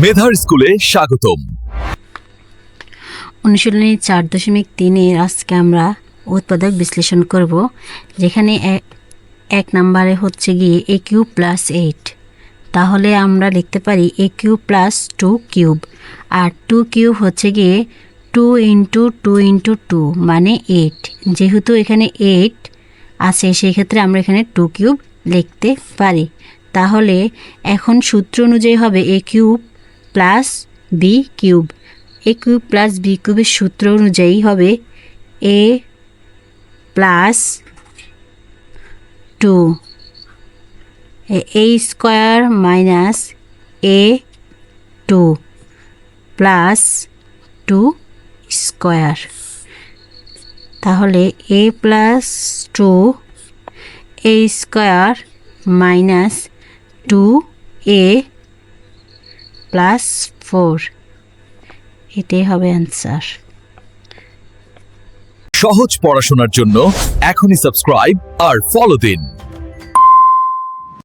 মেধার স্কুলে স্বাগতম। অনুশীলনী 4.3 আজকে আমরা উৎপাদক বিশ্লেষণ করব, যেখানে এক নম্বরে হচ্ছে গিয়ে a কিউব প্লাস 8। তাহলে আমরা লিখতে পারি a কিউব প্লাস 2 কিউব, আর 2 কিউব হচ্ছে গিয়ে 2 ইন্টু 2 ইন্টু 2 মানে 8। যেহেতু এখানে 8 আছে সেক্ষেত্রে আমরা এখানে 2 কিউব লিখতে পারি। তাহলে এখন সূত্র অনুযায়ী হবে a cube plus b cube. a cube plus b কিউবের সূত্র অনুযায়ী হবে a plus 2 a square minus a 2 plus 2 square. তাহলে a plus 2 a square minus 2a plus 4, এটাই হবে অ্যান্সার। সহজ পড়াশোনার জন্য এখনই সাবস্ক্রাইব আর ফলো দিন।